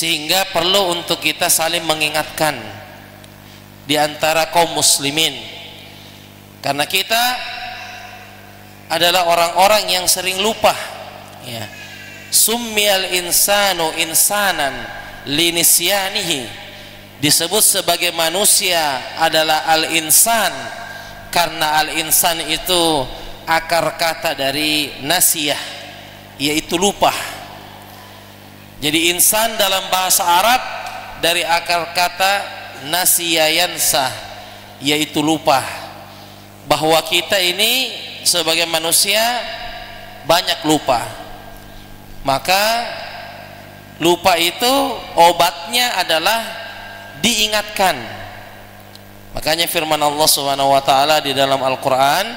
sehingga perlu untuk kita saling mengingatkan di antara kaum muslimin, karena kita adalah orang-orang yang sering lupa, ya. Summiyal insanu insanan linisyanihi, disebut sebagai manusia adalah al-insan karena al-insan itu akar kata dari nasiyah, yaitu lupa. Jadi insan dalam bahasa Arab dari akar kata nasiya yansa, yaitu lupa. Bahwa kita ini sebagai manusia banyak lupa, maka lupa itu obatnya adalah diingatkan. Makanya firman Allah Subhanahu wa taala di dalam Al-Qur'an,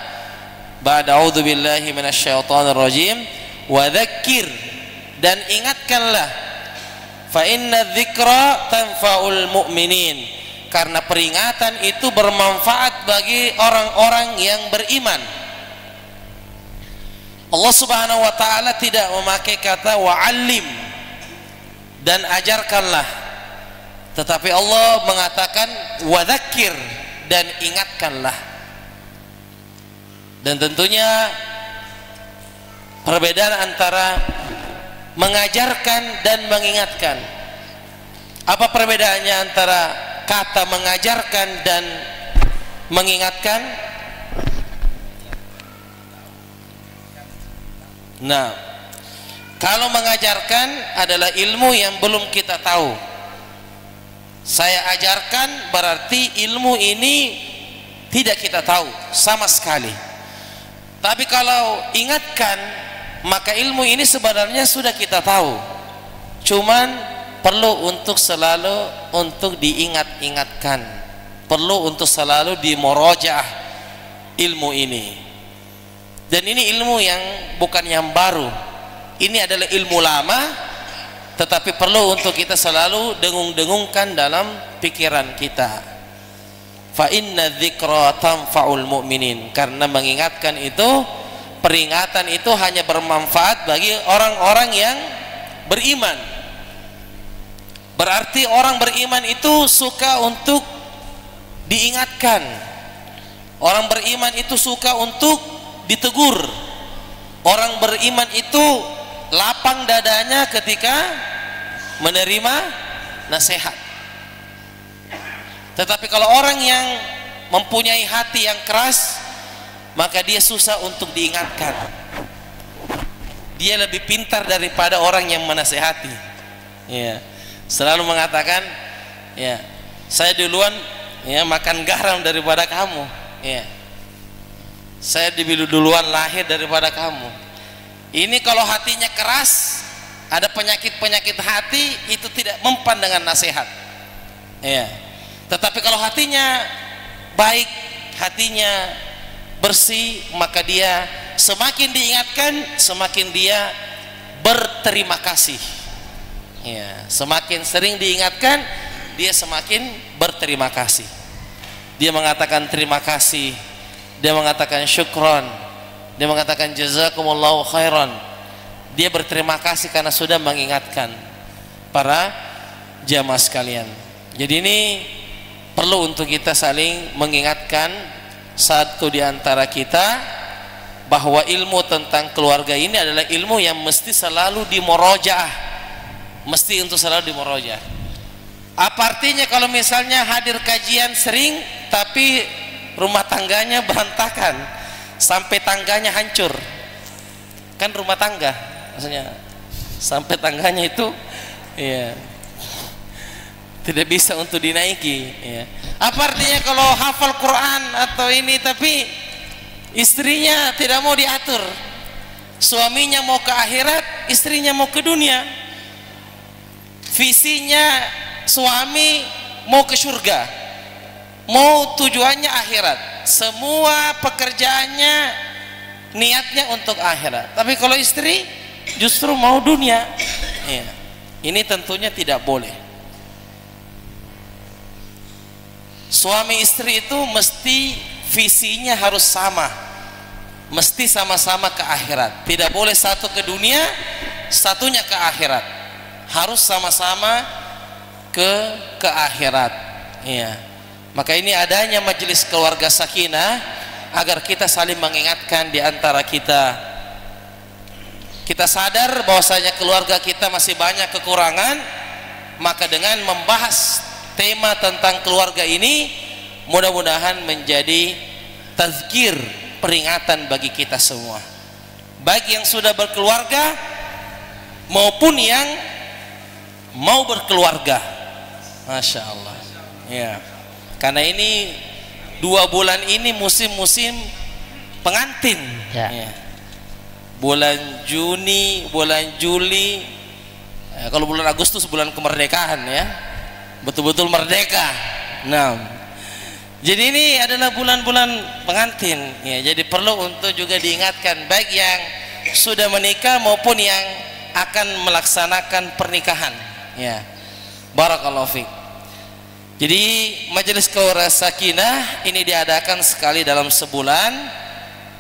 ba'da a'udzu billahi minasyaitonir rajim, wa dzakir, dan ingatkanlah, fa inna dzikra tanfa'ul mu'minin, karena peringatan itu bermanfaat bagi orang-orang yang beriman. Allah Subhanahu wa taala tidak memakai kata wa'allim, dan ajarkanlah, tetapi Allah mengatakan wadzakir, dan ingatkanlah. Dan tentunya perbedaan antara mengajarkan dan mengingatkan. Apa perbedaannya antara kata mengajarkan dan mengingatkan? Nah, kalau mengajarkan adalah ilmu yang belum kita tahu. Saya ajarkan berarti ilmu ini tidak kita tahu sama sekali. Tapi kalau ingatkan, maka ilmu ini sebenarnya sudah kita tahu, cuman perlu untuk selalu untuk diingat-ingatkan, perlu untuk selalu dimurajaah ilmu ini. Dan ini ilmu yang bukan yang baru, ini adalah ilmu lama, tetapi perlu untuk kita selalu dengung-dengungkan dalam pikiran kita. Fa inna dzikra tanfa'ul mu'minin, karena mengingatkan itu, peringatan itu hanya bermanfaat bagi orang-orang yang beriman. Berarti orang beriman itu suka untuk diingatkan, orang beriman itu suka untuk ditegur, orang beriman itu lapang dadanya ketika menerima nasihat. Tetapi kalau orang yang mempunyai hati yang keras, maka dia susah untuk diingatkan. Dia lebih pintar daripada orang yang menasehati, ya. Selalu mengatakan, ya, saya duluan, ya, makan garam daripada kamu, ya. Saya duluan lahir daripada kamu. Ini kalau hatinya keras, ada penyakit-penyakit hati, itu tidak mempan dengan nasihat, ya. Tetapi kalau hatinya baik, hatinya bersih, maka dia semakin diingatkan, semakin dia berterima kasih, ya. Semakin sering diingatkan, dia semakin berterima kasih. Dia mengatakan terima kasih, dia mengatakan syukron, dia mengatakan jazakumullahu khairan. Dia berterima kasih karena sudah mengingatkan para jamaah sekalian. Jadi ini perlu untuk kita saling mengingatkan satu di antara kita, bahwa ilmu tentang keluarga ini adalah ilmu yang mesti selalu dimurajaah, mesti untuk selalu dimurajaah. Apa artinya kalau misalnya hadir kajian sering tapi rumah tangganya berantakan sampai tangganya hancur? Kan rumah tangga maksudnya, sampai tangganya itu, ya, tidak bisa untuk dinaiki, ya. Apa artinya kalau hafal Quran atau ini tapi istrinya tidak mau diatur, suaminya mau ke akhirat, istrinya mau ke dunia, visinya suami mau ke surga, mau tujuannya akhirat, semua pekerjaannya niatnya untuk akhirat, tapi kalau istri justru mau dunia, ya. Ini tentunya tidak boleh. Suami istri itu mesti visinya harus sama, mesti sama-sama ke akhirat. Tidak boleh satu ke dunia, satunya ke akhirat. harus sama-sama ke akhirat. Ya. Maka ini adanya majelis keluarga sakinah agar kita saling mengingatkan di antara kita. Kita sadar bahwasanya keluarga kita masih banyak kekurangan, maka dengan membahas tema tentang keluarga ini mudah-mudahan menjadi tazkir, peringatan bagi kita semua, baik yang sudah berkeluarga maupun yang mau berkeluarga. Masya Allah ya. Karena ini 2 bulan ini musim-musim pengantin ya. Ya. Bulan Juni, bulan Juli, ya, kalau bulan Agustus bulan kemerdekaan ya, betul-betul merdeka. Nah, jadi ini adalah bulan-bulan pengantin ya, jadi perlu untuk juga diingatkan baik yang sudah menikah maupun yang akan melaksanakan pernikahan ya. Barakallahu fiik. Jadi majelis keluarga sakinah ini diadakan sekali dalam sebulan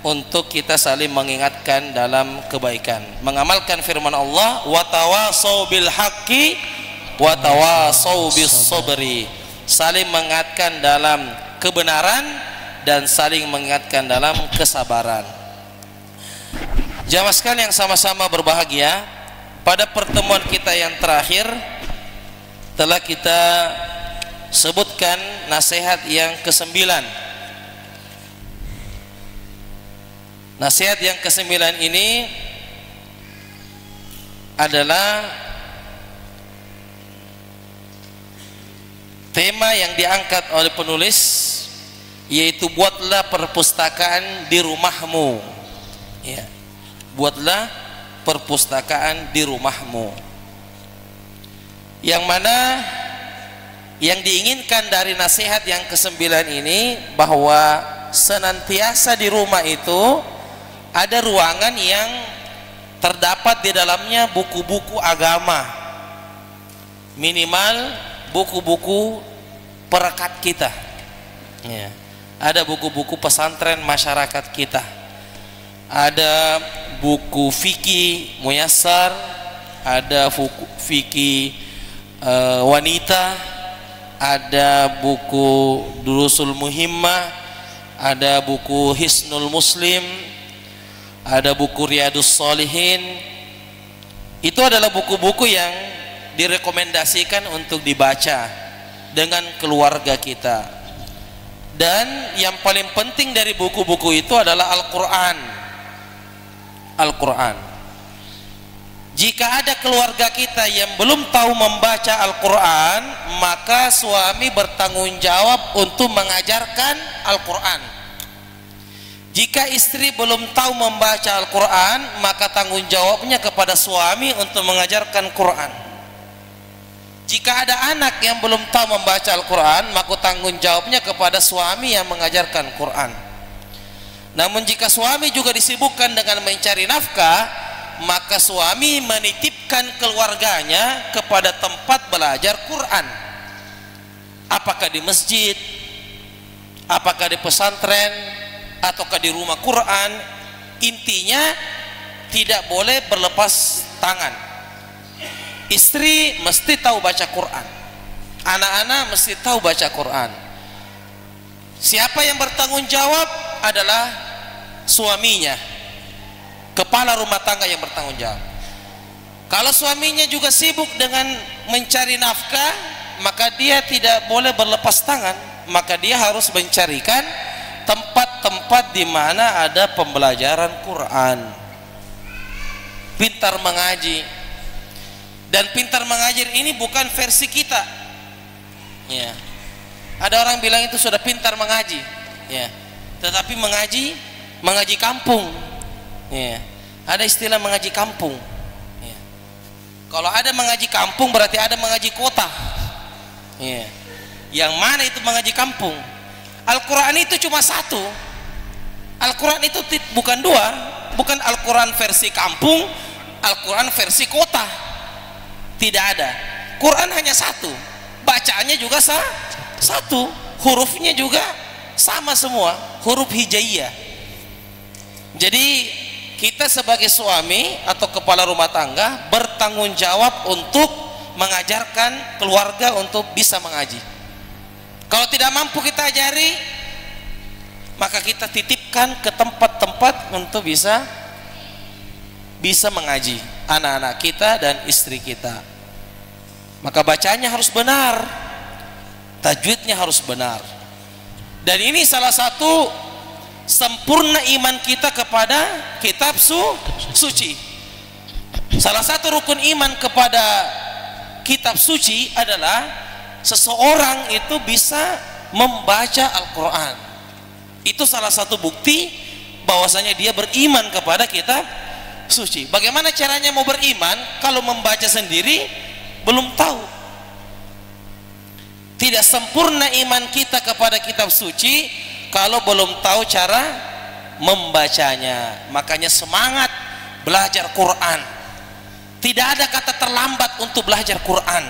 untuk kita saling mengingatkan dalam kebaikan, mengamalkan firman Allah, wa tawasau bil haqqi wa tawasau bis sabri, saling mengingatkan dalam kebenaran dan saling mengingatkan dalam kesabaran. Jamaah sekalian yang sama-sama berbahagia, pada pertemuan kita yang terakhir telah kita sebutkan nasihat yang ke-9. Nasihat yang ke-9 ini adalah tema yang diangkat oleh penulis, yaitu buatlah perpustakaan di rumahmu ya. Buatlah perpustakaan di rumahmu, yang mana yang diinginkan dari nasihat yang ke-9 ini bahwa senantiasa di rumah itu ada ruangan yang terdapat di dalamnya buku-buku agama, minimal buku-buku perekat kita ya. Ada buku-buku pesantren masyarakat kita, ada buku fikih muyassar, ada buku fikih wanita, ada buku Durusul Muhimmah, ada buku Hisnul Muslim, ada buku Riyadus Shalihin. Itu adalah buku-buku yang direkomendasikan untuk dibaca dengan keluarga kita. Dan yang paling penting dari buku-buku itu adalah Al-Quran. Al-Quran. Jika ada keluarga kita yang belum tahu membaca Al-Quran, maka suami bertanggung jawab untuk mengajarkan Al-Quran. Jika istri belum tahu membaca Al-Quran, maka tanggung jawabnya kepada suami untuk mengajarkan Quran. Jika ada anak yang belum tahu membaca Al-Quran, maka tanggung jawabnya kepada suami yang mengajarkan Quran. Namun jika suami juga disibukkan dengan mencari nafkah, maka suami menitipkan keluarganya kepada tempat belajar Quran, apakah di masjid, apakah di pesantren, ataukah di rumah Quran. Intinya tidak boleh berlepas tangan. Istri mesti tahu baca Quran, anak-anak mesti tahu baca Quran. Siapa yang bertanggung jawab adalah suaminya, kepala rumah tangga yang bertanggung jawab. Kalau suaminya juga sibuk dengan mencari nafkah, maka dia tidak boleh berlepas tangan, maka dia harus mencarikan tempat-tempat di mana ada pembelajaran Quran. Pintar mengaji. Dan pintar mengajar ini bukan versi kita ya. Ada orang bilang itu sudah pintar mengaji ya, tetapi mengaji kampung ya. Ada istilah mengaji kampung ya. Kalau ada mengaji kampung berarti ada mengaji kota ya. Yang mana itu mengaji kampung? Al-Quran itu cuma satu. Al-Quran itu bukan dua, bukan Al-Quran versi kampung, Al-Quran versi kota. Tidak ada. Quran hanya satu, bacaannya juga satu, hurufnya juga sama semua, huruf hijaiyah. Jadi kita sebagai suami atau kepala rumah tangga bertanggung jawab untuk mengajarkan keluarga untuk bisa mengaji. Kalau tidak mampu kita ajari, maka kita titipkan ke tempat-tempat untuk bisa mengaji anak-anak kita dan istri kita. Maka bacanya harus benar, tajwidnya harus benar. Dan ini salah satu sempurna iman kita kepada kitab suci. Salah satu rukun iman kepada kitab suci adalah seseorang itu bisa membaca Al-Quran. Itu salah satu bukti bahwasanya dia beriman kepada kitab suci. Bagaimana caranya mau beriman kalau membaca sendiri belum tahu? Tidak sempurna iman kita kepada kitab suci kalau belum tahu cara membacanya. Makanya semangat belajar Quran. Tidak ada kata terlambat untuk belajar Quran.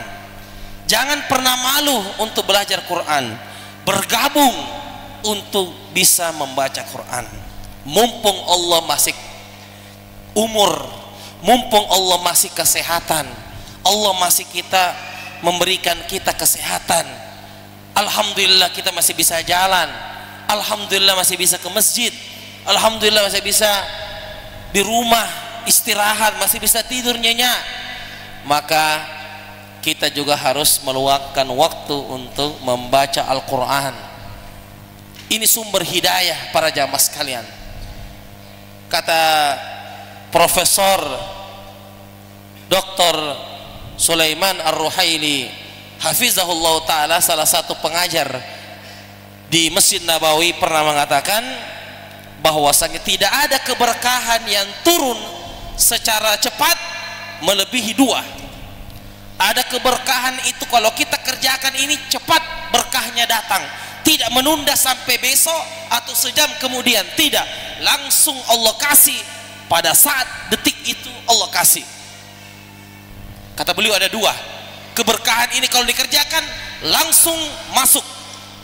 Jangan pernah malu untuk belajar Quran. Bergabung untuk bisa membaca Quran. Mumpung Allah masih umur, mumpung Allah masih kesehatan, Allah masih memberikan kita kesehatan. Alhamdulillah kita masih bisa jalan. Alhamdulillah masih bisa ke masjid. Alhamdulillah masih bisa di rumah istirahat, masih bisa tidur nyenyak. Maka kita juga harus meluangkan waktu untuk membaca Al-Quran. Ini sumber hidayah para jamaah sekalian. Kata Profesor Dr. Sulaiman Ar-Ruhaili hafizahullah ta'ala, salah satu pengajar di Masjid Nabawi, pernah mengatakan bahwasanya tidak ada keberkahan yang turun secara cepat melebihi dua. Ada keberkahan itu kalau kita kerjakan ini cepat berkahnya datang, tidak menunda sampai besok atau sejam kemudian, tidak, langsung Allah kasih pada saat detik itu Allah kasih. Kata beliau ada dua keberkahan ini, kalau dikerjakan langsung masuk,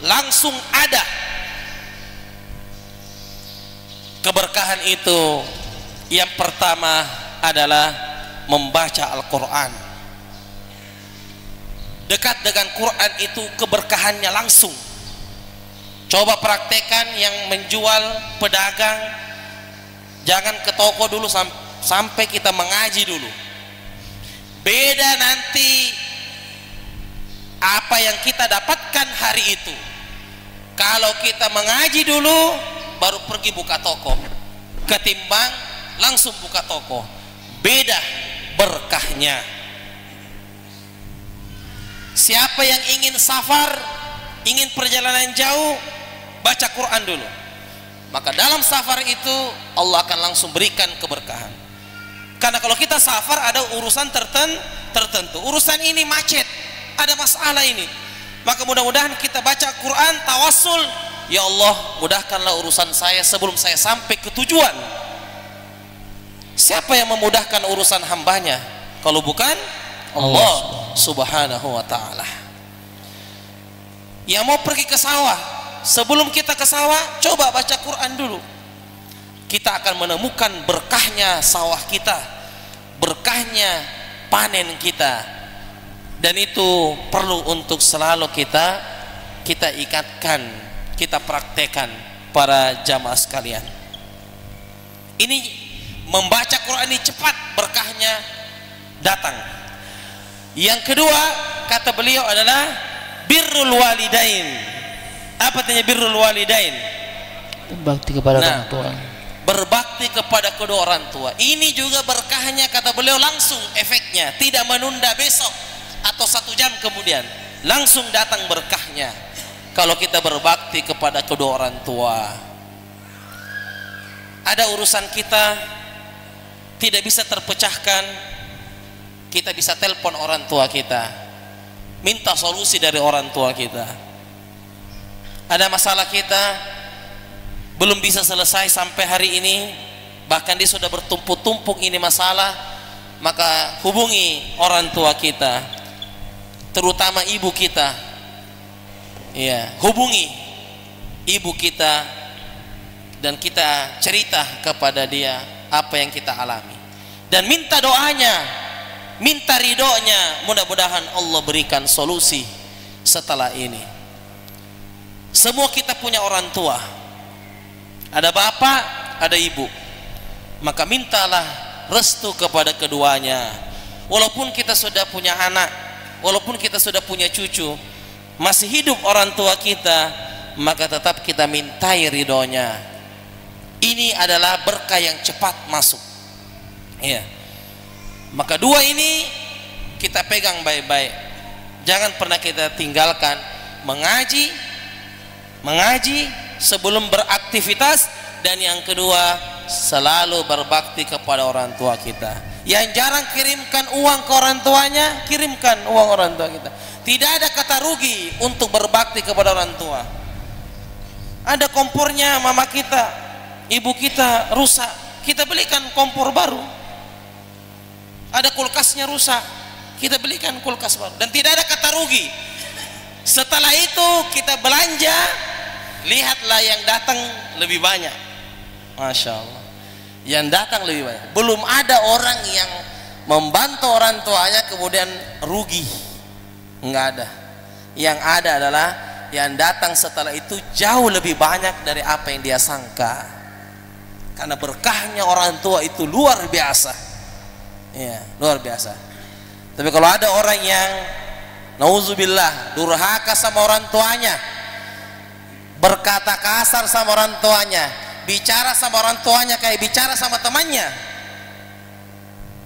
langsung ada. Keberkahan itu yang pertama adalah membaca Al-Quran. Dekat dengan Quran itu keberkahannya langsung. Coba praktekan yang menjual, pedagang, jangan ke toko dulu sampai kita mengaji dulu. Beda nanti apa yang kita dapatkan hari itu. Kalau kita mengaji dulu baru pergi buka toko, ketimbang langsung buka toko, beda berkahnya. Siapa yang ingin safar, ingin perjalanan jauh, baca Quran dulu, maka dalam safar itu Allah akan langsung berikan keberkahan. Karena kalau kita safar ada urusan tertentu, urusan ini macet, ada masalah ini, maka mudah-mudahan kita baca Quran, tawassul, ya Allah mudahkanlah urusan saya sebelum saya sampai ke tujuan. Siapa yang memudahkan urusan hambanya kalau bukan Allah subhanahu wa ta'ala. Yang mau pergi ke sawah, sebelum kita ke sawah coba baca Quran dulu, kita akan menemukan berkahnya sawah kita, berkahnya panen kita. Dan itu perlu untuk selalu kita ikatkan, kita praktekkan para jamaah sekalian. Ini membaca Quran ini cepat berkahnya datang. Yang kedua kata beliau adalah birrul walidain. Apa artinya birrul walidain? Berbakti kepada orang tua. Berbakti kepada kedua orang tua. Ini juga berkahnya kata beliau langsung efeknya, tidak menunda besok atau 1 jam kemudian, langsung datang berkahnya kalau kita berbakti kepada kedua orang tua. Ada urusan kita tidak bisa terpecahkan, kita bisa telepon orang tua kita, minta solusi dari orang tua kita. Ada masalah kita belum bisa selesai sampai hari ini, bahkan dia sudah bertumpuk-tumpuk ini masalah, maka hubungi orang tua kita, terutama ibu kita. Ya, hubungi ibu kita dan kita cerita kepada dia apa yang kita alami dan minta doanya. minta ridhonya, mudah-mudahan Allah berikan solusi setelah ini. Semua kita punya orang tua, ada bapak, ada ibu, maka mintalah restu kepada keduanya. Walaupun kita sudah punya anak, walaupun kita sudah punya cucu, masih hidup orang tua kita, maka tetap kita mintai ridhonya. Ini adalah berkah yang cepat masuk, ya. Maka dua ini kita pegang baik-baik, jangan pernah kita tinggalkan. Mengaji sebelum beraktivitas, dan yang kedua selalu berbakti kepada orang tua kita. Yang jarang kirimkan uang ke orang tuanya, kirimkan uang orang tua kita. Tidak ada kata rugi untuk berbakti kepada orang tua. Ada kompornya mama kita, ibu kita rusak, kita belikan kompor baru. Ada kulkasnya rusak, kita belikan kulkas baru, dan tidak ada kata rugi. Setelah itu kita belanja, lihatlah yang datang lebih banyak. Masya Allah, yang datang lebih banyak. Belum ada orang yang membantu orang tuanya kemudian rugi, nggak ada. Yang ada adalah yang datang setelah itu jauh lebih banyak dari apa yang dia sangka, karena berkahnya orang tua itu luar biasa, ya, luar biasa. Tapi kalau ada orang yang nauzubillah durhaka sama orang tuanya, berkata kasar sama orang tuanya, bicara sama orang tuanya kayak bicara sama temannya,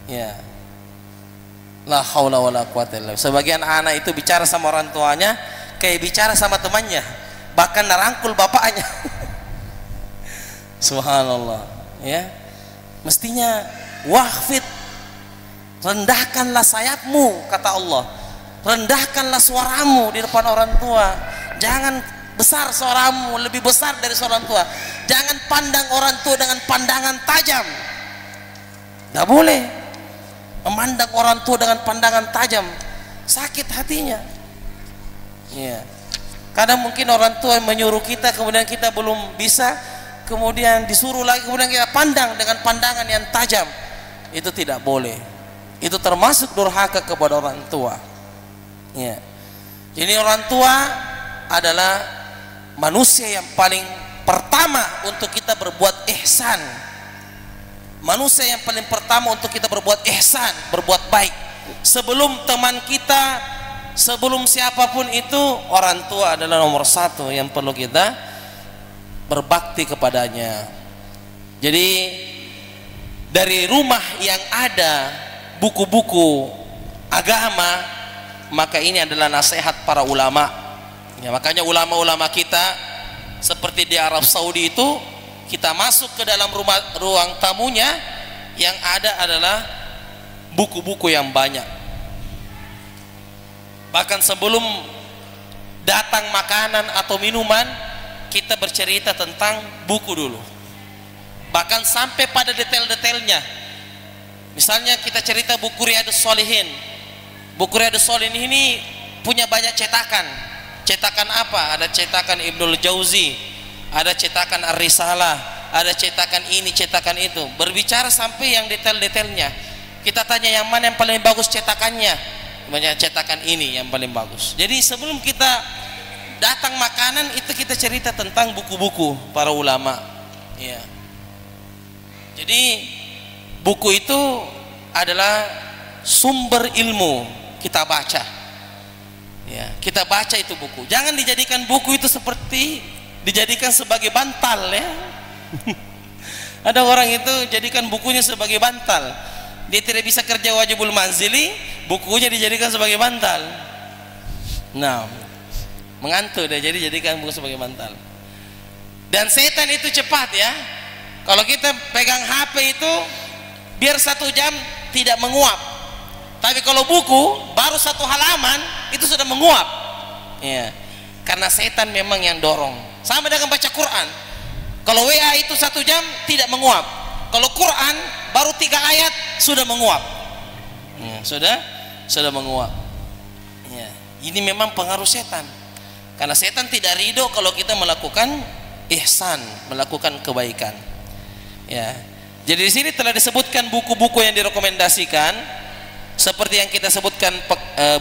ya, la haula wala quwata illa billah. Sebagian anak itu bicara sama orang tuanya kayak bicara sama temannya, bahkan narangkul bapaknya. Subhanallah, ya. Mestinya wahfid, rendahkanlah sayapmu, kata Allah. Rendahkanlah suaramu di depan orang tua. Jangan besar suaramu, lebih besar dari suara orang tua. Jangan pandang orang tua dengan pandangan tajam. Tidak boleh memandang orang tua dengan pandangan tajam, sakit hatinya, ya. Kadang mungkin orang tua menyuruh kita, kemudian kita belum bisa, kemudian disuruh lagi, kemudian kita pandang dengan pandangan yang tajam. Itu tidak boleh. Itu termasuk durhaka kepada orang tua, ya. Jadi orang tua adalah manusia yang paling pertama untuk kita berbuat ihsan. Manusia yang paling pertama untuk kita berbuat ihsan, berbuat baik. Sebelum teman kita, sebelum siapapun itu, orang tua adalah nomor satu yang perlu kita berbakti kepadanya. Jadi dari rumah yang ada buku-buku agama, maka ini adalah nasihat para ulama, ya. Makanya ulama-ulama kita seperti di Arab Saudi itu, kita masuk ke dalam ruang tamunya, yang ada adalah buku-buku yang banyak. Bahkan sebelum datang makanan atau minuman, kita bercerita tentang buku dulu, bahkan sampai pada detail-detailnya. Misalnya kita cerita buku Riyadhus Shalihin. Buku Riyadhus Shalihin ini punya banyak cetakan. Cetakan apa? Ada cetakan Ibnul Jauzi, ada cetakan Ar-Risalah, ada cetakan ini, cetakan itu. Berbicara sampai yang detail-detailnya. Kita tanya yang mana yang paling bagus cetakannya, banyak cetakan ini yang paling bagus. Jadi sebelum kita datang makanan itu, kita cerita tentang buku-buku para ulama, ya. Jadi buku itu adalah sumber ilmu, kita baca, ya. Kita baca itu buku. Jangan dijadikan buku itu seperti dijadikan sebagai bantal, ya. Ada orang itu jadikan bukunya sebagai bantal. Dia tidak bisa kerja wajibul manzili, bukunya dijadikan sebagai bantal. Nah, mengantuk dia, jadi jadikan buku sebagai bantal. Dan setan itu cepat, ya. Kalau kita pegang HP itu biar 1 jam tidak menguap. Tapi kalau buku baru 1 halaman itu sudah menguap, ya. Karena setan memang yang dorong. Sama dengan baca Quran. Kalau WA itu 1 jam tidak menguap. Kalau Quran baru 3 ayat sudah menguap, ya, sudah menguap, ya. Ini memang pengaruh setan. Karena setan tidak ridho kalau kita melakukan ihsan, melakukan kebaikan, ya. Jadi di sini telah disebutkan buku-buku yang direkomendasikan. seperti yang kita sebutkan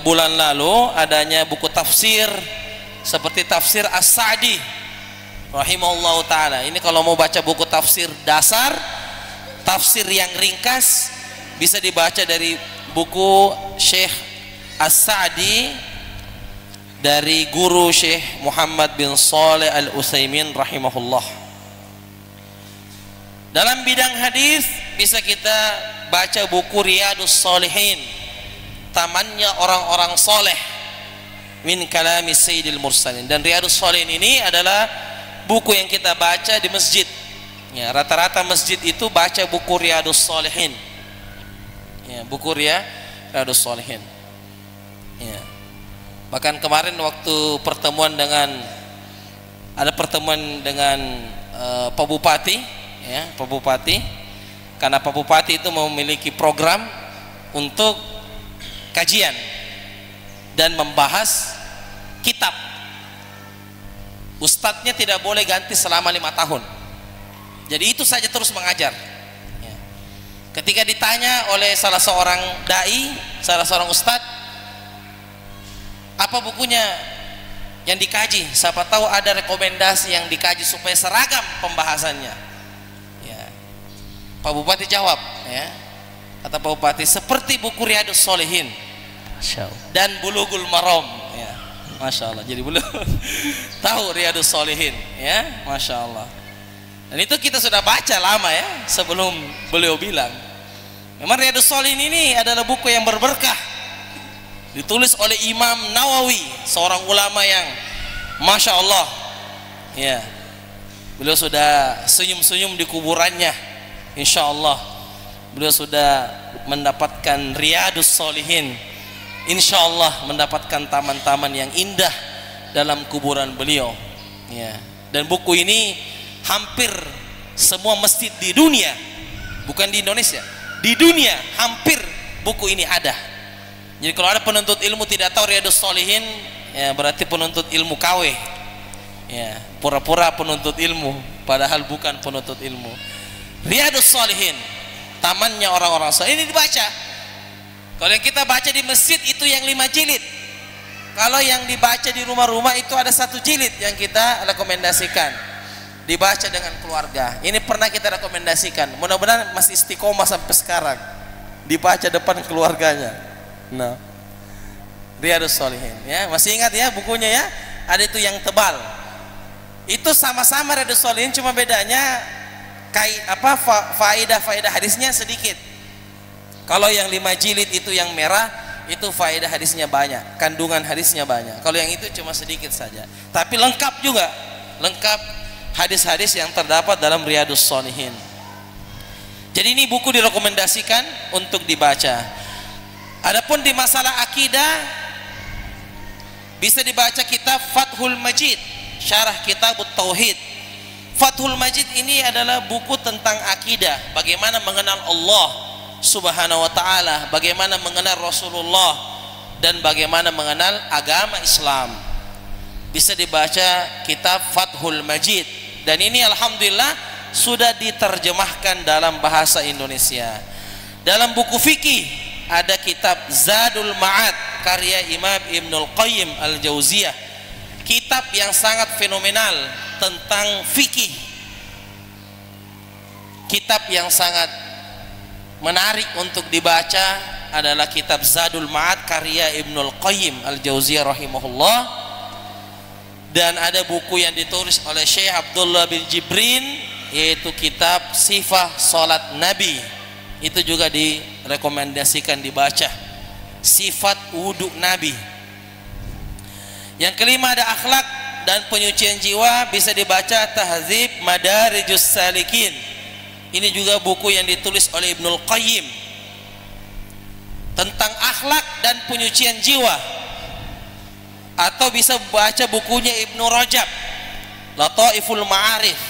bulan lalu, adanya buku tafsir seperti tafsir As-Sa'di rahimahullah ta'ala. Ini kalau mau baca buku tafsir dasar, tafsir yang ringkas, bisa dibaca dari buku Syekh As-Sa'di dari guru Syekh Muhammad bin Shalih Al-Utsaimin rahimahullah. Dalam bidang hadis bisa kita baca buku Riyadus Shalihin, tamannya orang-orang soleh, min kalami Sayyidil Mursalin. Dan Riyadus Shalihin ini adalah buku yang kita baca di masjid. Ya, rata-rata masjid itu baca buku Riyadus Shalihin. Ya, buku Riyadus Shalihin. Ya. Bahkan kemarin waktu pertemuan dengan Pak Bupati, ya, Pak Bupati, karena Pak Bupati itu memiliki program untuk kajian dan membahas kitab. Ustadznya tidak boleh ganti selama 5 tahun. Jadi itu saja terus mengajar. Ya. Ketika ditanya oleh salah seorang dai, salah seorang ustadz, apa bukunya yang dikaji? Siapa tahu ada rekomendasi yang dikaji supaya seragam pembahasannya. Ya. Pak Bupati jawab, ya. Kata Pak Bupati, seperti buku Riyadus Shalihin dan Bulughul Maram. Ya. Masya Allah. Jadi belum tahu Riyadus Shalihin, ya, Masya Allah. Dan itu kita sudah baca lama, ya, sebelum beliau bilang. Memang Riyadus Shalihin ini adalah buku yang berberkah, ditulis oleh Imam Nawawi, seorang ulama yang Masya Allah, ya, beliau sudah senyum-senyum di kuburannya. Insya Allah beliau sudah mendapatkan Riyadus Shalihin, insya Allah mendapatkan taman-taman yang indah dalam kuburan beliau, ya. Dan buku ini hampir semua masjid di dunia, bukan di Indonesia, di dunia hampir buku ini ada. Jadi kalau ada penuntut ilmu tidak tahu Riyadus Shalihin, ya berarti penuntut ilmu KW, ya, pura-pura penuntut ilmu padahal bukan penuntut ilmu. Riyadus Shalihin, tamannya orang-orang soleh, ini dibaca. Kalau yang kita baca di masjid itu yang 5 jilid. Kalau yang dibaca di rumah-rumah itu ada 1 jilid yang kita rekomendasikan dibaca dengan keluarga. Ini pernah kita rekomendasikan, mudah-mudahan masih istiqomah sampai sekarang, dibaca depan keluarganya. Nah, Riyadus Shalihin, ya, masih ingat ya bukunya, ya, ada itu yang tebal. Itu sama-sama Riyadus Shalihin, cuma bedanya faedah hadisnya sedikit. Kalau yang 5 jilid itu yang merah, itu faedah hadisnya banyak, kandungan hadisnya banyak. Kalau yang itu cuma sedikit saja, tapi lengkap juga, lengkap hadis-hadis yang terdapat dalam Riyadus Shalihin. Jadi ini buku direkomendasikan untuk dibaca. Adapun di masalah akidah bisa dibaca kitab Fathul Majid, syarah kitab Tauhid. Fathul Majid ini adalah buku tentang akidah, bagaimana mengenal Allah Subhanahu wa taala, bagaimana mengenal Rasulullah, dan bagaimana mengenal agama Islam. Bisa dibaca kitab Fathul Majid, dan ini alhamdulillah sudah diterjemahkan dalam bahasa Indonesia. Dalam buku fikih ada kitab Zadul Ma'ad karya Imam Ibnul Qayyim Al-Jauziyah, kitab yang sangat fenomenal tentang fikih, kitab yang sangat menarik untuk dibaca adalah kitab Zadul Ma'ad karya Ibnul Qayyim Al-Jauziyah rahimahullah. Dan ada buku yang ditulis oleh Syekh Abdullah bin Jibrin, yaitu kitab Sifah Salat Nabi, itu juga direkomendasikan dibaca, sifat wudhu Nabi. Yang kelima ada akhlak dan penyucian jiwa, bisa dibaca Tahdzib Madarijus Salikin. Ini juga buku yang ditulis oleh Ibnul Qayyim tentang akhlak dan penyucian jiwa. Atau bisa baca bukunya Ibnu Rajab, Lataiful Ma'arif,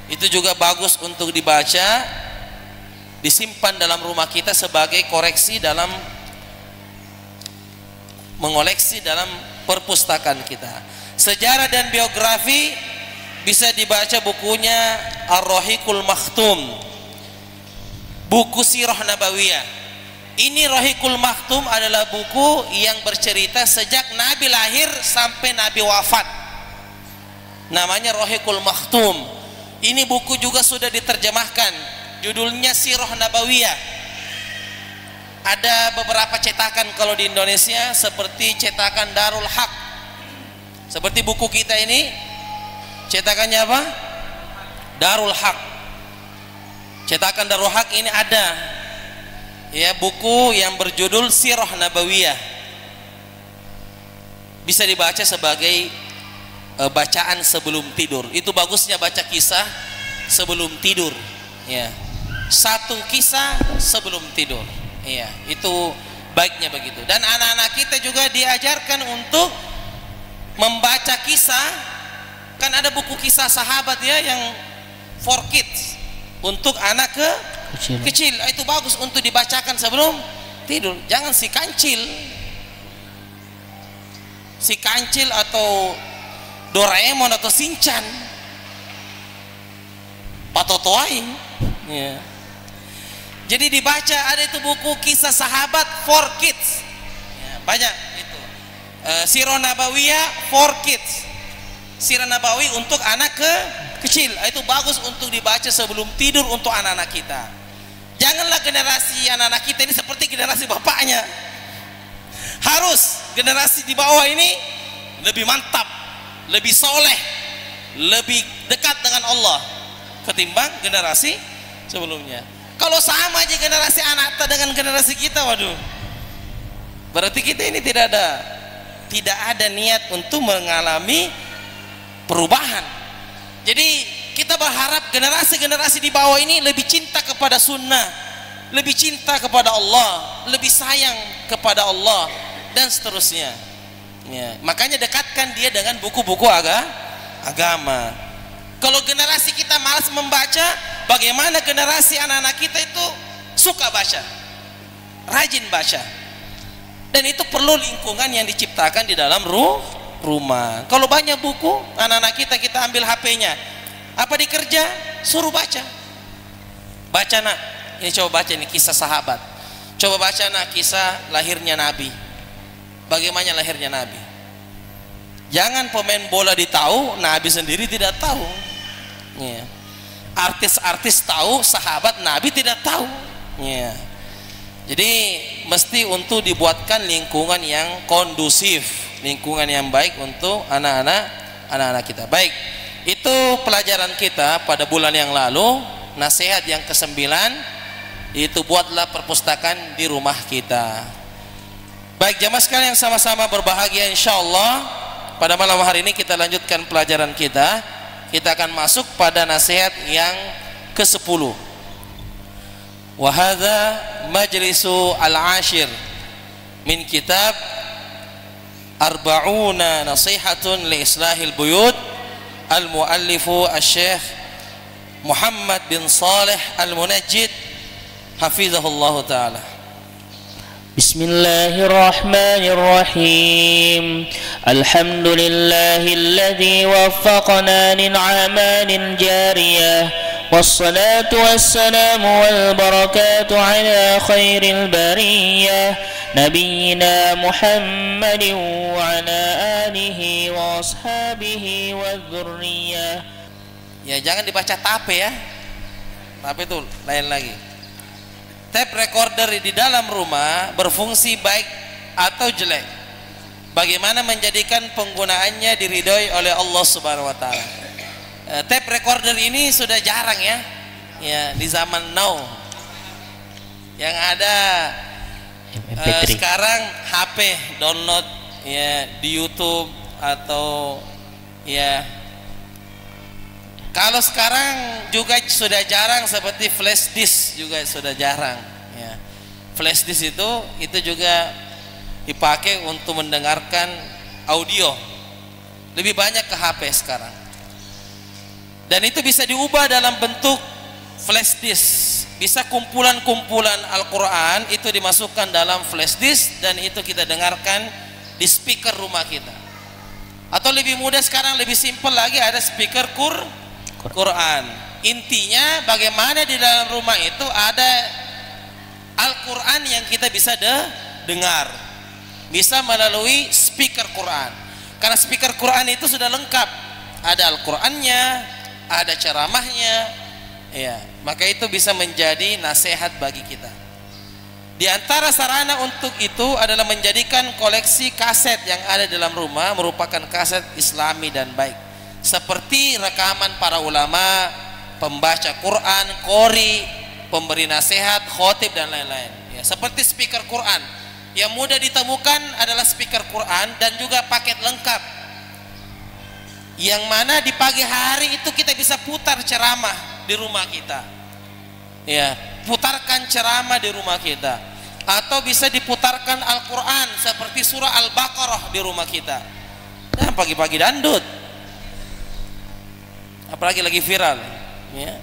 itu juga bagus untuk dibaca, disimpan dalam rumah kita sebagai koreksi dalam mengoleksi dalam perpustakaan kita. Sejarah dan biografi bisa dibaca bukunya Ar-Rahiqul Makhtum, buku Sirah Nabawiyah, Ini Rahiqul Maktum adalah buku yang bercerita sejak Nabi lahir sampai Nabi wafat. Namanya Rahiqul Maktum. Ini buku juga sudah diterjemahkan. Judulnya Sirah Nabawiyah. Ada beberapa cetakan kalau di Indonesia, seperti cetakan Darul Haq. Seperti buku kita ini, cetakannya apa? Darul Haq. Cetakan Darul Haq ini ada, ya, buku yang berjudul Sirah Nabawiyah. Bisa dibaca sebagai bacaan sebelum tidur. Itu bagusnya baca kisah sebelum tidur, ya. Satu kisah sebelum tidur, ya. Itu baiknya begitu. Dan anak-anak kita juga diajarkan untuk membaca kisah. Kan ada buku kisah sahabat, ya, yang for kids, untuk anak kecil. Itu bagus untuk dibacakan sebelum tidur. Jangan si kancil atau Doraemon atau Shinchan, Patotoai, ya. Jadi dibaca, ada itu buku kisah sahabat for kids, ya, banyak itu. Sirah Nabawiyah for kids, Sirah Nabawi untuk anak kecil. Itu bagus untuk dibaca sebelum tidur untuk anak-anak kita. Janganlah generasi anak-anak kita ini seperti generasi bapaknya. Harus generasi di bawah ini lebih mantap, lebih soleh, lebih dekat dengan Allah ketimbang generasi sebelumnya. Kalau sama aja generasi anak dengan generasi kita, waduh, berarti kita ini tidak ada niat untuk mengalami perubahan. Jadi kita berharap generasi-generasi di bawah ini lebih cinta kepada sunnah, lebih cinta kepada Allah, lebih sayang kepada Allah, dan seterusnya, ya. Makanya dekatkan dia dengan buku-buku agama. Kalau generasi kita malas membaca, bagaimana generasi anak-anak kita itu suka baca, rajin baca? Dan itu perlu lingkungan yang diciptakan di dalam rumah. Kalau banyak buku, anak-anak kita ambil HP-nya, apa dikerja, suruh baca. Baca nak, ini coba baca ini kisah sahabat. Coba baca nak kisah lahirnya Nabi. Bagaimana lahirnya Nabi? Jangan pemain bola ditahu, Nabi sendiri tidak tahu, ya. Artis-artis tahu, sahabat Nabi tidak tahu, ya. Jadi mesti untuk dibuatkan lingkungan yang kondusif, lingkungan yang baik untuk anak-anak kita. Baik, itu pelajaran kita pada bulan yang lalu. Nasihat yang ke-9 itu, buatlah perpustakaan di rumah kita. Baik jamaah sekalian yang sama-sama berbahagia, insyaallah pada malam hari ini kita lanjutkan pelajaran kita. Kita akan masuk pada nasihat yang ke-10. Wa hadza majlisu al-ashir min kitab Arba'una Nasihatun li Islahil Buyut, al-muallifu asy-syekh Muhammad bin Saleh al-Munajjid hafizahullah ta'ala. Bismillahirrahmanirrahim. Alhamdulillahilladzi waffaqana lil a'malin jariyah. Wassalatu wassalamu wal barakatu ala khairil bariyah nabiyyina Muhammadin wa ala alihi wa ashabihi wa dzurriyyah. Ya, jangan dibaca tape, ya. Tape itu lain lagi. Tape recorder di dalam rumah berfungsi baik atau jelek, bagaimana menjadikan penggunaannya diridhoi oleh Allah Subhanahu wa taala. Tape recorder ini sudah jarang, ya. Ya, di zaman now. Yang ada sekarang HP download, ya, di YouTube atau, ya, kalau sekarang juga sudah jarang, seperti flash disk juga sudah jarang, ya. Flash disk itu juga dipakai untuk mendengarkan audio, lebih banyak ke HP sekarang. Dan itu bisa diubah dalam bentuk flash disk. Bisa kumpulan-kumpulan Al-Quran itu dimasukkan dalam flash disk, dan itu kita dengarkan di speaker rumah kita. Atau lebih mudah sekarang, lebih simpel lagi, ada speaker Quran. Intinya bagaimana di dalam rumah itu ada Al-Quran yang kita bisa dengar, bisa melalui speaker Quran. Karena speaker Quran itu sudah lengkap, ada Al-Qurannya, ada ceramahnya, ya, maka itu bisa menjadi nasihat bagi kita. Di antara sarana untuk itu adalah menjadikan koleksi kaset yang ada dalam rumah merupakan kaset Islami dan baik, seperti rekaman para ulama, pembaca Quran, qori, pemberi nasihat, khotib dan lain-lain. Ya, seperti speaker Quran yang mudah ditemukan adalah speaker Quran dan juga paket lengkap, yang mana di pagi hari itu kita bisa putar ceramah di rumah kita. Ya, putarkan ceramah di rumah kita. Atau bisa diputarkan Al-Quran seperti surah Al-Baqarah di rumah kita. Dan pagi-pagi dandut, apalagi lagi viral, ya,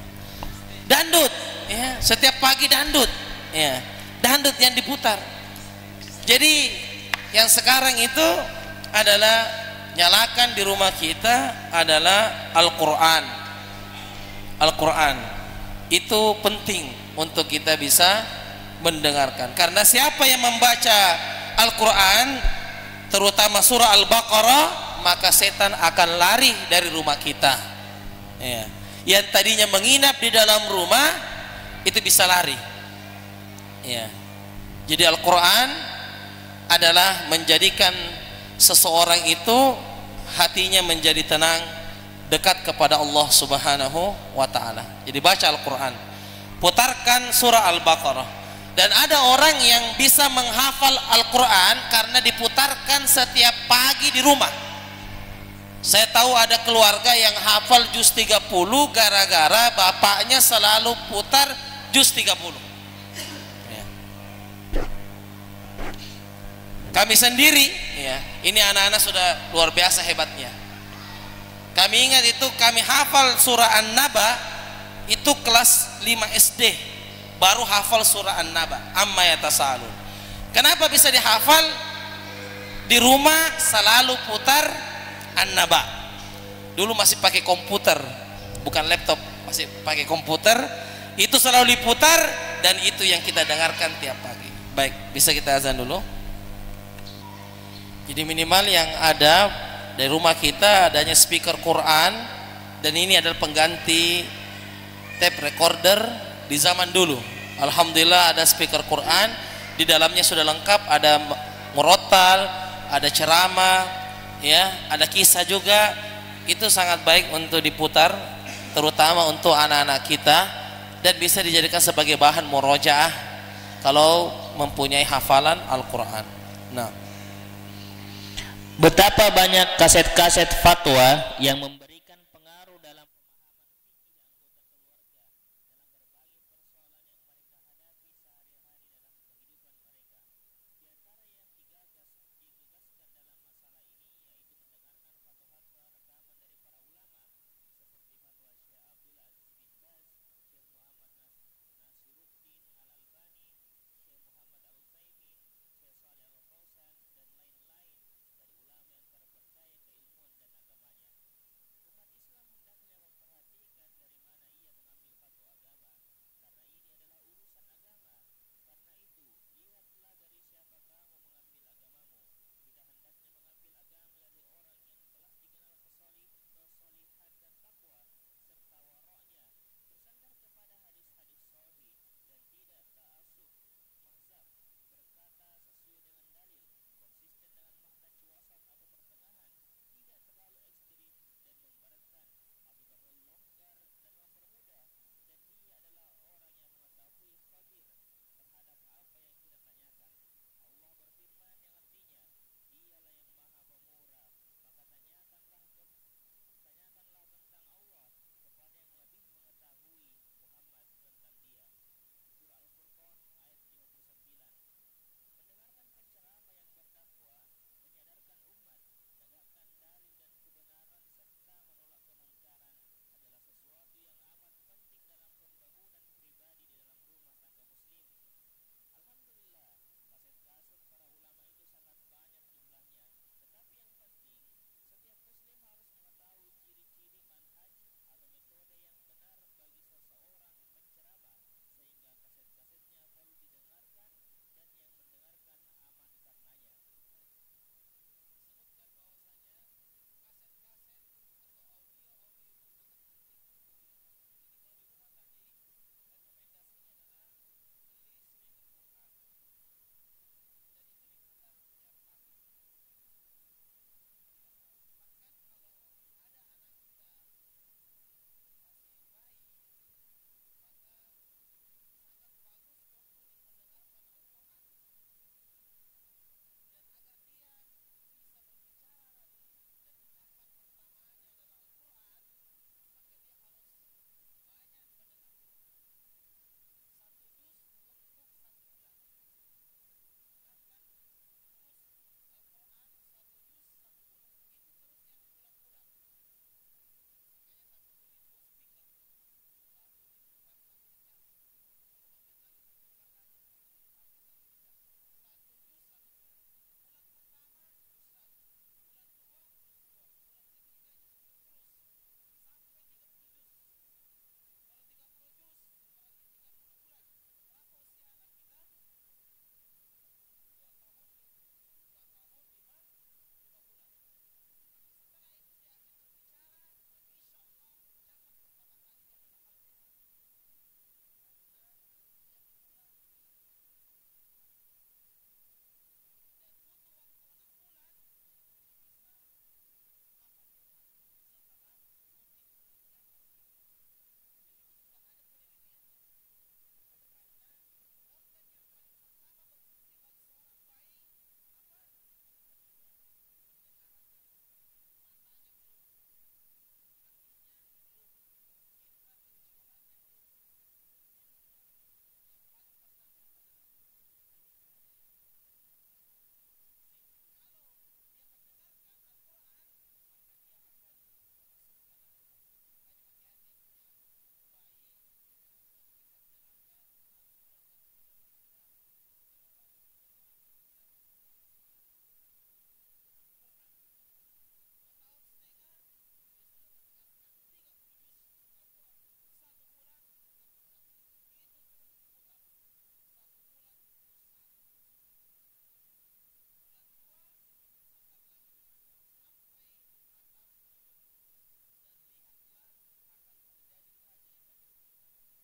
dandut, ya, setiap pagi dandut, ya, dandut yang diputar. Jadi yang sekarang itu adalah nyalakan di rumah kita adalah Al-Quran. Al-Quran itu penting untuk kita bisa mendengarkan, karena siapa yang membaca Al-Quran terutama surah Al-Baqarah, maka setan akan lari dari rumah kita, ya. Yang tadinya menginap di dalam rumah itu bisa lari, ya. Jadi Al-Quran adalah menjadikan seseorang itu hatinya menjadi tenang, dekat kepada Allah Subhanahu wa ta'ala. Jadi baca Al-Quran, putarkan surah Al-Baqarah. Dan ada orang yang bisa menghafal Al-Quran karena diputarkan setiap pagi di rumah. Saya tahu ada keluarga yang hafal juz 30 gara-gara bapaknya selalu putar juz 30. Ya. Kami sendiri, ya, ini anak-anak sudah luar biasa hebatnya. Kami ingat itu kami hafal surah An-Naba itu kelas 5 SD. Baru hafal surah An-Naba, amma yatasaalun. Kenapa bisa dihafal? Di rumah selalu putar An-Naba. Dulu masih pakai komputer, bukan laptop, masih pakai komputer. Itu selalu diputar dan itu yang kita dengarkan tiap pagi. Baik, bisa kita azan dulu. Jadi minimal yang ada dari rumah kita adanya speaker Quran, dan ini adalah pengganti tape recorder di zaman dulu. Alhamdulillah ada speaker Quran, di dalamnya sudah lengkap, ada murotal, ada ceramah, ya, ada kisah juga. Itu sangat baik untuk diputar, terutama untuk anak-anak kita, dan bisa dijadikan sebagai bahan murojaah kalau mempunyai hafalan Al-Quran. Nah, betapa banyak kaset-kaset fatwa yang memberikan pengaruh dalam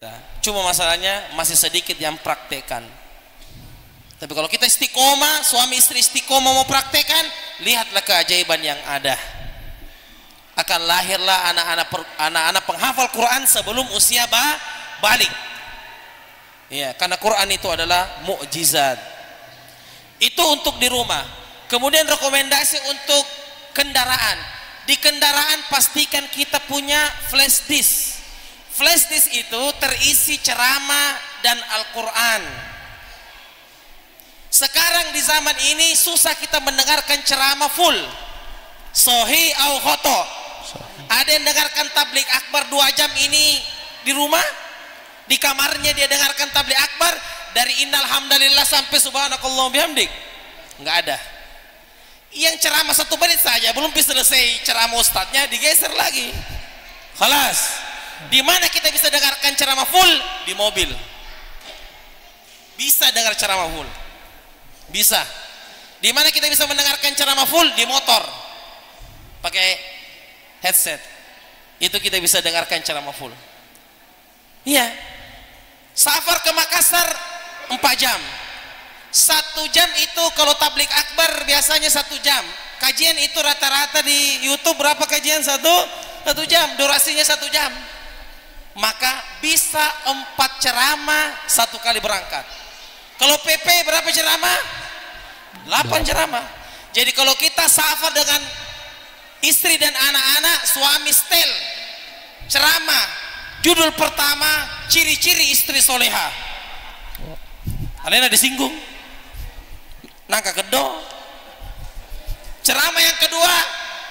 Nah, cuma masalahnya masih sedikit yang praktekan. Tapi kalau kita istiqomah, suami istri istiqomah mau praktekan, lihatlah keajaiban yang ada. Akan lahirlah anak-anak penghafal Quran sebelum usia balik. Ya, karena Quran itu adalah mukjizat. Itu untuk di rumah. Kemudian rekomendasi untuk kendaraan. Di kendaraan pastikan kita punya flash disk. Flash disk itu terisi ceramah dan Al-Quran. Sekarang di zaman ini susah kita mendengarkan ceramah full, sahih au khoto. Ada yang dengarkan tabligh akbar 2 jam ini di rumah, di kamarnya dia dengarkan tabligh akbar dari innal hamdalillah sampai subhanakallah bihamdik. Enggak ada. Yang ceramah 1 menit saja belum selesai ceramah ustadznya digeser lagi. Khalas. Di mana kita bisa dengarkan ceramah full? Di mobil. Bisa dengar ceramah full. Bisa. Di mana kita bisa mendengarkan ceramah full? Di motor. Pakai headset. Itu kita bisa dengarkan ceramah full. Iya. Safar ke Makassar 4 jam. 1 jam itu kalau tabligh akbar biasanya 1 jam. Kajian itu rata-rata di YouTube berapa kajian? 1 jam. Durasinya 1 jam. Maka bisa 4 ceramah 1 kali berangkat. Kalau PP berapa ceramah? 8 ceramah. Jadi kalau kita safar dengan istri dan anak-anak, suami setel ceramah. Judul pertama, ciri-ciri istri soleha. Alena disinggung. Nangka kedo. Ceramah yang kedua,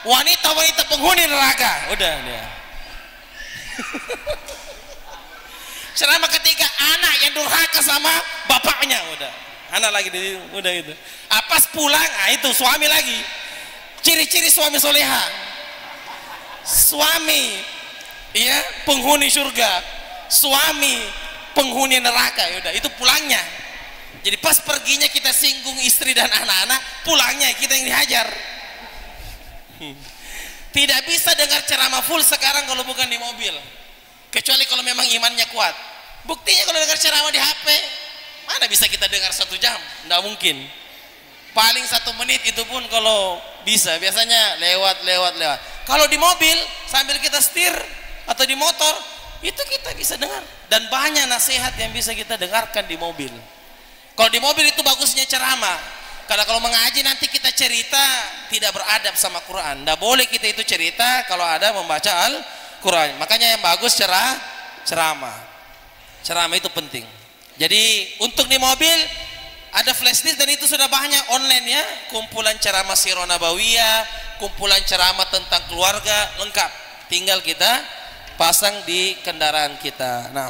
wanita-wanita penghuni neraka. Udah dia. Ceramah ketiga, anak yang durhaka sama bapaknya. Udah, anak lagi udah itu. Pas pulang, itu suami lagi. Ciri-ciri suami soleha. Suami, ya penghuni surga. Suami penghuni neraka. Udah, itu pulangnya. Jadi pas perginya kita singgung istri dan anak-anak, pulangnya kita yang dihajar. Tidak bisa dengar ceramah full sekarang kalau bukan di mobil. Kecuali kalau memang imannya kuat. Buktinya kalau dengar ceramah di HP, mana bisa kita dengar 1 jam? Tidak mungkin. Paling 1 menit itu pun kalau bisa. Biasanya lewat. Kalau di mobil sambil kita setir atau di motor, itu kita bisa dengar. Dan banyak nasihat yang bisa kita dengarkan di mobil. Kalau di mobil itu bagusnya ceramah. Karena kalau mengaji nanti kita cerita tidak beradab sama Quran. Tidak boleh kita itu cerita kalau ada membaca Al-Quran. Makanya yang bagus ceramah. Ceramah itu penting. Jadi untuk di mobil ada flash disk dan itu sudah banyak online ya. Kumpulan ceramah Sirah Nabawiyah, kumpulan ceramah tentang keluarga lengkap. Tinggal kita pasang di kendaraan kita. Nah,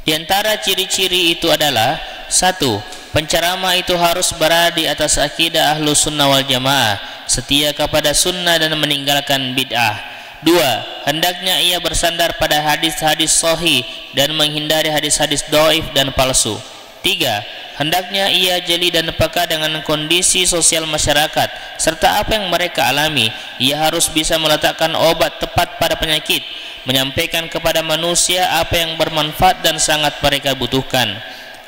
di antara ciri-ciri itu adalah 1. Penceramah itu harus berada di atas akidah ahlu sunnah wal jamaah, setia kepada sunnah dan meninggalkan bid'ah. 2. Hendaknya ia bersandar pada hadis-hadis sahih dan menghindari hadis-hadis dhaif dan palsu. 3. Hendaknya ia jeli dan peka dengan kondisi sosial masyarakat serta apa yang mereka alami. Ia harus bisa meletakkan obat tepat pada penyakit, menyampaikan kepada manusia apa yang bermanfaat dan sangat mereka butuhkan.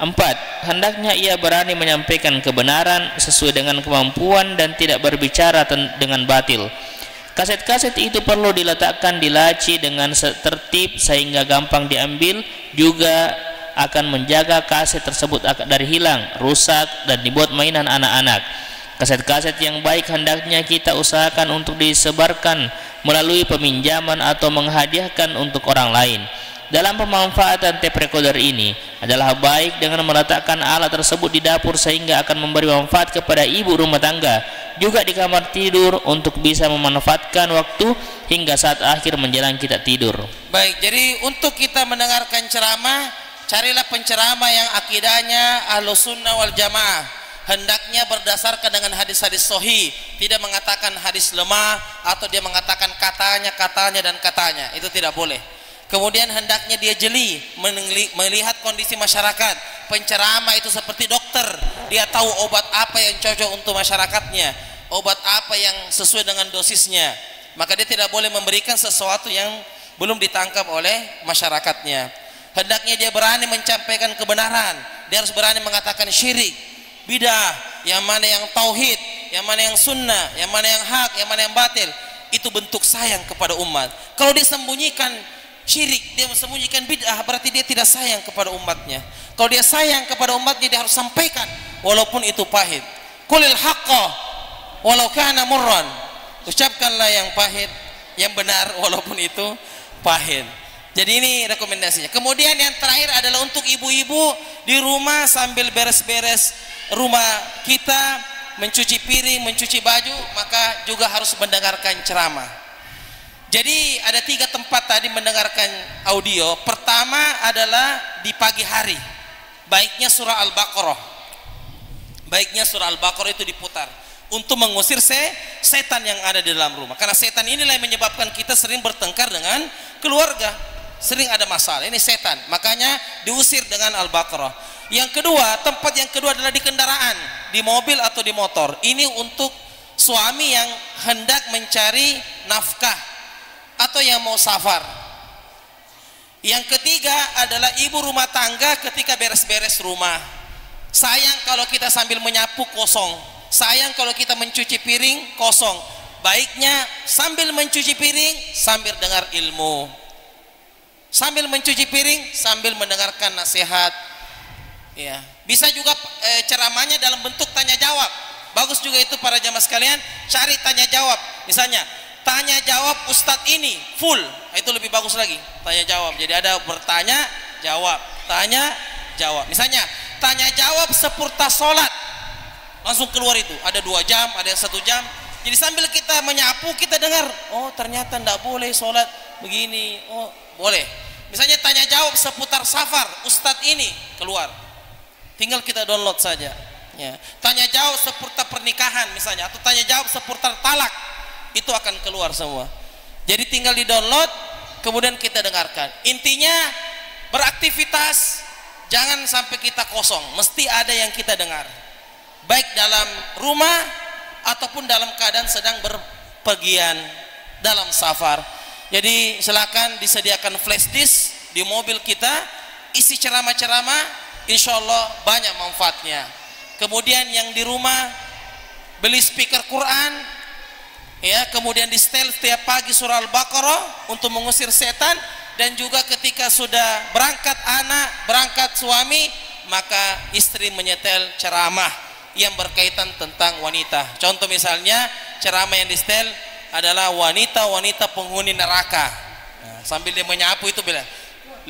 4. Hendaknya ia berani menyampaikan kebenaran sesuai dengan kemampuan dan tidak berbicara dengan batil. Kaset-kaset itu perlu diletakkan di laci dengan tertib sehingga gampang diambil, juga akan menjaga kaset tersebut dari hilang, rusak, dan dibuat mainan anak-anak. Kaset-kaset yang baik hendaknya kita usahakan untuk disebarkan melalui peminjaman atau menghadiahkan untuk orang lain. Dalam pemanfaatan tape recorder ini adalah baik dengan meletakkan alat tersebut di dapur sehingga akan memberi manfaat kepada ibu rumah tangga, juga di kamar tidur untuk bisa memanfaatkan waktu hingga saat akhir menjelang kita tidur. Baik, jadi untuk kita mendengarkan ceramah, carilah penceramah yang akidahnya ahlu sunnah wal jamaah. Hendaknya berdasarkan dengan hadis-hadis sahih, tidak mengatakan hadis lemah atau dia mengatakan katanya dan katanya. Itu tidak boleh. Kemudian hendaknya dia jeli melihat kondisi masyarakat. Penceramah itu seperti dokter, dia tahu obat apa yang cocok untuk masyarakatnya, obat apa yang sesuai dengan dosisnya. Maka dia tidak boleh memberikan sesuatu yang belum ditangkap oleh masyarakatnya. hendaknya dia berani menyampaikan kebenaran, dia harus berani mengatakan syirik, bidah, yang mana yang tauhid, yang mana yang sunnah, yang mana yang hak, yang mana yang batil. Itu bentuk sayang kepada umat. Kalau dia sembunyikan syirik, dia sembunyikan bid'ah, berarti dia tidak sayang kepada umatnya. Kalau dia sayang kepada umatnya, dia harus sampaikan walaupun itu pahit. Qulil haqqa walau kana murran, ucapkanlah yang pahit, yang benar walaupun itu pahit. Jadi ini rekomendasinya. Kemudian yang terakhir adalah untuk ibu-ibu di rumah sambil beres-beres rumah kita, mencuci piring, mencuci baju, maka juga harus mendengarkan ceramah. Jadi ada 3 tempat tadi mendengarkan audio. Pertama adalah di pagi hari, baiknya surah Al-Baqarah. Baiknya surah Al-Baqarah itu diputar untuk mengusir setan yang ada di dalam rumah. Karena setan inilah yang menyebabkan kita sering bertengkar dengan keluarga, sering ada masalah. Ini setan, makanya diusir dengan Al-Baqarah. Yang kedua, tempat yang kedua adalah di kendaraan, di mobil atau di motor. Ini untuk suami yang hendak mencari nafkah atau yang mau safar. Yang ketiga adalah ibu rumah tangga ketika beres-beres rumah. Sayang kalau kita sambil menyapu kosong, sayang kalau kita mencuci piring kosong. Baiknya sambil mencuci piring sambil dengar ilmu, sambil mencuci piring sambil mendengarkan nasihat. Ya, bisa juga ceramahnya dalam bentuk tanya jawab. Bagus juga itu para jamaah sekalian, cari tanya jawab. Misalnya tanya jawab Ustadz ini full, itu lebih bagus lagi. Tanya jawab, jadi ada bertanya jawab, tanya jawab. Misalnya tanya jawab seputar sholat, langsung keluar itu. Ada 2 jam, ada yang 1 jam. Jadi sambil kita menyapu, kita dengar, oh ternyata tidak boleh sholat begini, oh boleh. Misalnya tanya jawab seputar safar, Ustadz ini keluar, tinggal kita download saja. Ya. Tanya jawab seputar pernikahan misalnya, atau tanya jawab seputar talak, itu akan keluar semua. Jadi tinggal di download, kemudian kita dengarkan. Intinya beraktivitas, jangan sampai kita kosong, mesti ada yang kita dengar, baik dalam rumah ataupun dalam keadaan sedang berpergian dalam safar. Jadi silakan disediakan flash disk di mobil kita, isi ceramah-ceramah, insya Allah banyak manfaatnya. Kemudian yang di rumah beli speaker Quran, ya, kemudian di setel setiap pagi surah Al-Baqarah untuk mengusir setan. Dan juga ketika sudah berangkat anak, berangkat suami, maka istri menyetel ceramah yang berkaitan tentang wanita. Contoh misalnya ceramah yang di setel adalah wanita-wanita penghuni neraka. Nah, sambil dia menyapu itu bilang,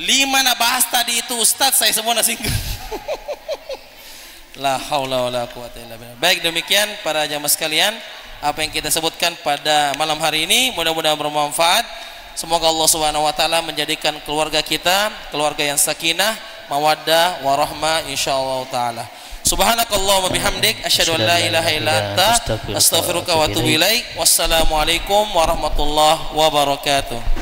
5 nak bahas tadi itu Ustadz, saya semua nasi. La haula wala quwata illa billah. Baik, demikian para jamaah sekalian, apa yang kita sebutkan pada malam hari ini mudah-mudahan bermanfaat. Semoga Allah Subhanahu wa taala menjadikan keluarga kita keluarga yang sakinah, mawaddah, warahmah insyaallah taala. Subhanakallahumma bihamdik asyhadu an la ilaha illa anta astaghfiruka wa atubu ilaik. Wassalamualaikum warahmatullahi wabarakatuh.